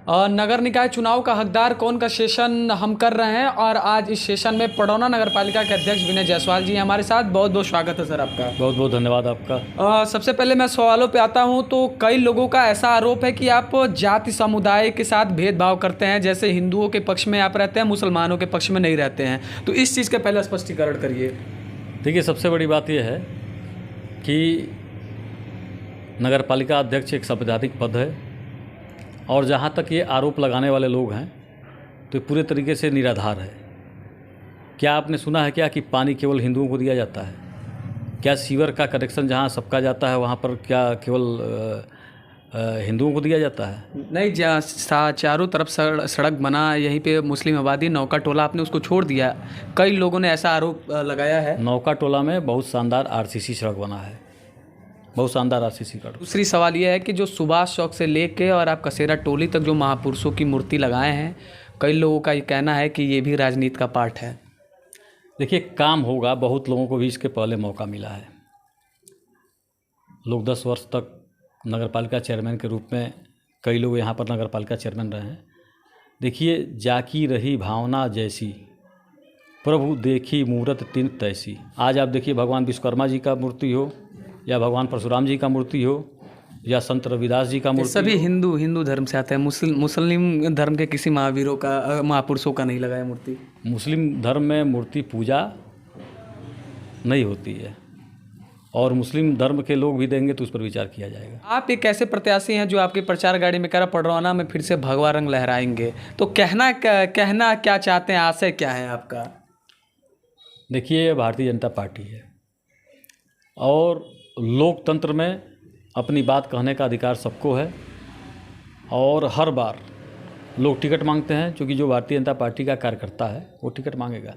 नगर निकाय चुनाव का हकदार कौन का सेशन हम कर रहे हैं और आज इस सेशन में पडरौना नगर पालिका के अध्यक्ष विनय जायसवाल जी हैं हमारे साथ। बहुत बहुत स्वागत है सर आपका। बहुत बहुत धन्यवाद आपका। सबसे पहले मैं सवालों पे आता हूं तो कई लोगों का ऐसा आरोप है कि आप जाति समुदाय के साथ भेदभाव करते हैं, जैसे हिंदुओं के पक्ष में आप रहते हैं, मुसलमानों के पक्ष में नहीं रहते हैं, तो इस चीज़ का पहले स्पष्टीकरण करिए। देखिए, सबसे बड़ी बात यह है कि नगर पालिका अध्यक्ष एक संवैधानिक पद है और जहाँ तक ये आरोप लगाने वाले लोग हैं तो ये पूरे तरीके से निराधार है। क्या आपने सुना है क्या कि पानी केवल हिंदुओं को दिया जाता है? क्या सीवर का कनेक्शन जहाँ सबका जाता है वहाँ पर क्या केवल हिंदुओं को दिया जाता है? नहीं, जहाँ चारों तरफ सड़क बना, यहीं पे मुस्लिम आबादी नौका टोला आपने उसको छोड़ दिया। कई लोगों ने ऐसा आरोप लगाया है। नौका टोला में बहुत शानदार आरसीसी सड़क बना है, बहुत शानदार आरसीसी सड़क। दूसरी सवाल यह है कि जो सुभाष चौक से लेके और आप कसेरा टोली तक जो महापुरुषों की मूर्ति लगाए हैं, कई लोगों का ये कहना है कि ये भी राजनीति का पार्ट है। देखिए, काम होगा, बहुत लोगों को भी इसके पहले मौका मिला है। लोग 10 वर्ष तक नगर पालिका चेयरमैन के रूप में, कई लोग यहाँ पर नगर पालिका चेयरमैन रहे हैं। देखिए, जाकी रही भावना जैसी, प्रभु देखी मूरत तिन तैसी। आज आप देखिए, भगवान विश्वकर्मा जी का मूर्ति हो या भगवान परशुराम जी का मूर्ति हो या संत रविदास जी का मूर्ति, सभी हिंदू धर्म से आते हैं। मुस्लिम धर्म के किसी महावीरों का, महापुरुषों का नहीं लगाया मूर्ति। मुस्लिम धर्म में मूर्ति पूजा नहीं होती है और मुस्लिम धर्म के लोग भी देंगे तो उस पर विचार किया जाएगा। आप एक ऐसे प्रत्याशी हैं जो आपकी प्रचार गाड़ी में कह रहा पडरौना में फिर से भगवा रंग लहराएंगे, तो कहना क्या चाहते हैं, आशय क्या है आपका? देखिए, ये भारतीय जनता पार्टी है और लोकतंत्र में अपनी बात कहने का अधिकार सबको है और हर बार लोग टिकट मांगते हैं, क्योंकि जो भारतीय जनता पार्टी का कार्यकर्ता है वो टिकट मांगेगा।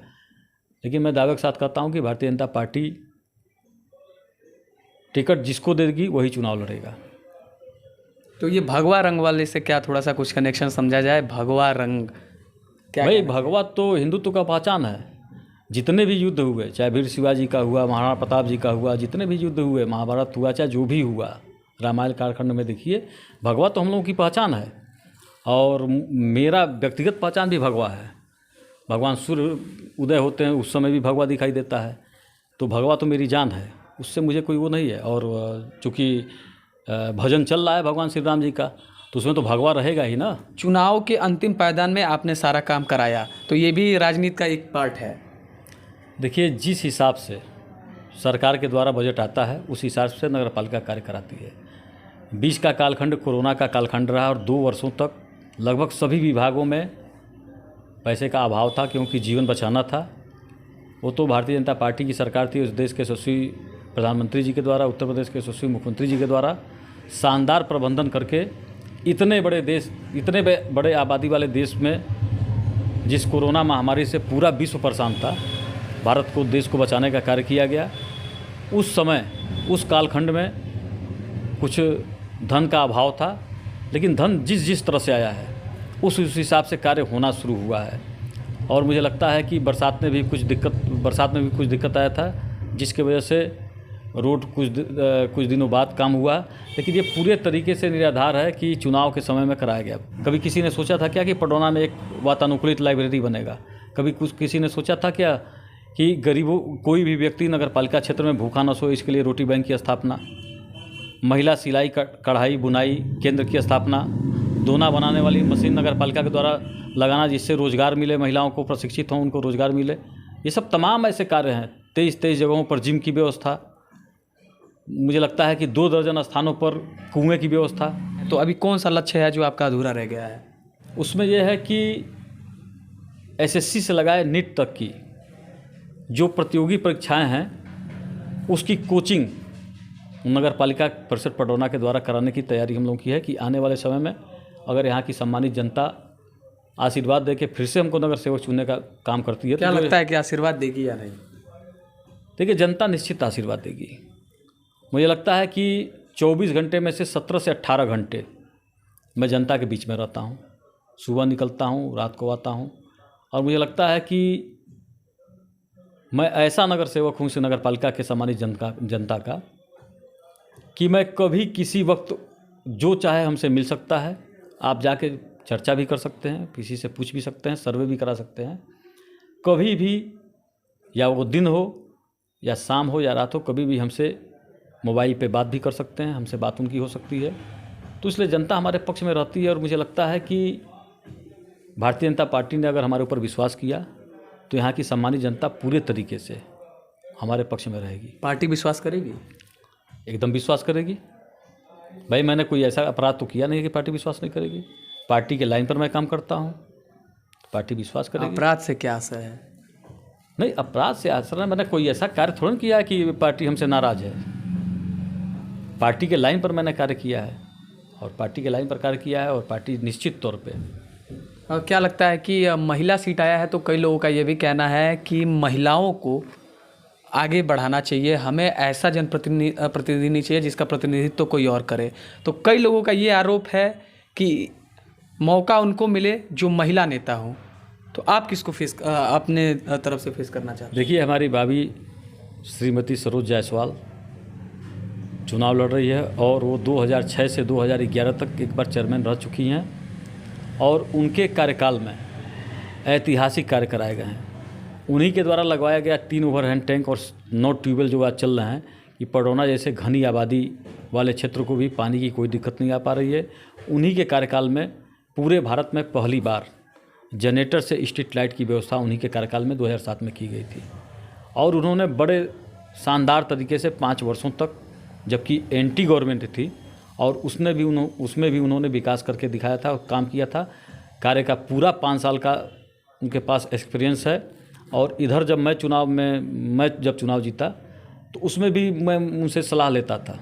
लेकिन मैं दावे के साथ कहता हूं कि भारतीय जनता पार्टी टिकट जिसको देगी वही चुनाव लड़ेगा। तो ये भगवा रंग वाले से क्या थोड़ा सा कुछ कनेक्शन समझा जाए? भगवा रंग क्या? भाई, भगवा तो हिंदुत्व का पहचान है। जितने भी युद्ध हुए, चाहे वीर शिवाजी का हुआ, महाराणा प्रताप जी का हुआ, जितने भी युद्ध हुए, महाभारत हुआ, चाहे जो भी हुआ, रामायण कालखंड में देखिए, भगवा तो हम लोगों की पहचान है और मेरा व्यक्तिगत पहचान भी भगवा है। भगवान सूर्य उदय होते हैं उस समय भी भगवा दिखाई देता है, तो भगवा तो मेरी जान है, उससे मुझे कोई वो नहीं है। और चूँकि भजन चल रहा है भगवान श्री राम जी का, तो उसमें तो भगवा रहेगा ही ना। चुनाव के अंतिम पायदान में आपने सारा काम कराया, तो ये भी राजनीति का एक पार्ट है। देखिए, जिस हिसाब से सरकार के द्वारा बजट आता है उस हिसाब से नगर पालिका कार्य कराती है। बीच का कालखंड कोरोना का कालखंड रहा और 2 वर्षों तक लगभग सभी विभागों में पैसे का अभाव था, क्योंकि जीवन बचाना था। वो तो भारतीय जनता पार्टी की सरकार थी, उस देश के यशस्वी प्रधानमंत्री जी के द्वारा, उत्तर प्रदेश के यशस्वी मुख्यमंत्री जी के द्वारा शानदार प्रबंधन करके इतने बड़े आबादी वाले देश में, जिस कोरोना महामारी से पूरा विश्व परेशान था, भारत को, देश को बचाने का कार्य किया गया। उस समय, उस कालखंड में कुछ धन का अभाव था, लेकिन धन जिस तरह से आया है उस हिसाब से कार्य होना शुरू हुआ है। और मुझे लगता है कि बरसात में भी कुछ दिक्कत आया था, जिसके वजह से रोड कुछ दिनों बाद काम हुआ। लेकिन ये पूरे तरीके से निराधार है कि चुनाव के समय में कराया गया। कभी किसी ने सोचा था क्या कि पडरौना में एक वातानुकूलित लाइब्रेरी बनेगा? कभी किसी ने सोचा था क्या कि गरीबों, कोई भी व्यक्ति नगर पालिका क्षेत्र में भूखा न सो, इसके लिए रोटी बैंक की स्थापना, महिला सिलाई कढ़ाई बुनाई केंद्र की स्थापना, दोना बनाने वाली मशीन नगर पालिका के द्वारा लगाना, जिससे रोजगार मिले, महिलाओं को प्रशिक्षित हों, उनको रोजगार मिले। ये सब तमाम ऐसे कार्य हैं। 23 जगहों पर जिम की व्यवस्था, मुझे लगता है कि 2 दर्जन स्थानों पर कुएँ की व्यवस्था। तो अभी कौन सा लक्ष्य है जो आपका अधूरा रह गया है? उसमें यह है कि SSC से लगाए नीट तक की जो प्रतियोगी परीक्षाएं हैं उसकी कोचिंग नगर पालिका परिषद पडरौना के द्वारा कराने की तैयारी हम लोगों की है कि आने वाले समय में अगर यहाँ की सम्मानित जनता आशीर्वाद दे के फिर से हमको नगर सेवक चुनने का काम करती है, क्या तो लगता है कि आशीर्वाद देगी या नहीं? देखिए, जनता निश्चित आशीर्वाद देगी। मुझे लगता है कि 24 घंटे में से 17 से 18 घंटे मैं जनता के बीच में रहता हूँ। सुबह निकलता हूँ, रात को आता हूँ, और मुझे लगता है कि मैं ऐसा नगर सेवक हूँ इस नगर पालिका के सम्मानित जनता का कि मैं कभी किसी वक्त जो चाहे हमसे मिल सकता है। आप जाके चर्चा भी कर सकते हैं, किसी से पूछ भी सकते हैं, सर्वे भी करा सकते हैं। कभी भी, या वो दिन हो या शाम हो या रात हो, कभी भी हमसे मोबाइल पे बात भी कर सकते हैं, हमसे बात उनकी हो सकती है। तो इसलिए जनता हमारे पक्ष में रहती है और मुझे लगता है कि भारतीय जनता पार्टी ने अगर हमारे ऊपर विश्वास किया तो यहाँ की सम्मानित जनता पूरे तरीके से हमारे पक्ष में रहेगी। पार्टी विश्वास करेगी? एकदम विश्वास करेगी। भाई मैंने कोई ऐसा अपराध तो किया नहीं कि पार्टी विश्वास नहीं करेगी। पार्टी के लाइन पर मैं काम करता हूँ, पार्टी विश्वास करेगी। अपराध से क्या आशा है? नहीं, अपराध से आशा है, मैंने कोई ऐसा कार्य थोड़ा किया है कि पार्टी हमसे नाराज़ है। पार्टी के लाइन पर मैंने कार्य किया है और पार्टी के लाइन पर कार्य किया है और पार्टी निश्चित तौर पे। क्या लगता है कि महिला सीट आया है तो कई लोगों का ये भी कहना है कि महिलाओं को आगे बढ़ाना चाहिए, हमें ऐसा जनप्रतिनिधि नहीं चाहिए जिसका प्रतिनिधित्व तो कोई और करे। तो कई लोगों का ये आरोप है कि मौका उनको मिले जो महिला नेता हो। तो आप किसको अपने तरफ से फेस करना चाहते हैं? देखिए, हमारी भाभी श्रीमती सरोज जायसवाल चुनाव लड़ रही है और वो 2006 से 2011 तक एक बार चेयरमैन रह चुकी हैं और उनके कार्यकाल में ऐतिहासिक कार्य कराए गए हैं। उन्हीं के द्वारा लगवाया गया 3 ओवरहेड टैंक और 9 ट्यूबवेल जो आज चल रहे हैं कि पडरौना जैसे घनी आबादी वाले क्षेत्र को भी पानी की कोई दिक्कत नहीं आ पा रही है। उन्हीं के कार्यकाल में पूरे भारत में पहली बार जनरेटर से स्ट्रीट लाइट की व्यवस्था उन्हीं के कार्यकाल में 2007 में की गई थी और उन्होंने बड़े शानदार तरीके से 5 वर्षों तक, जबकि एंटी गवर्नमेंट थी और उसमें भी उन्होंने विकास करके दिखाया था और काम किया था। कार्य का पूरा 5 साल का उनके पास एक्सपीरियंस है। और इधर जब मैं चुनाव जीता तो उसमें भी मैं उनसे सलाह लेता था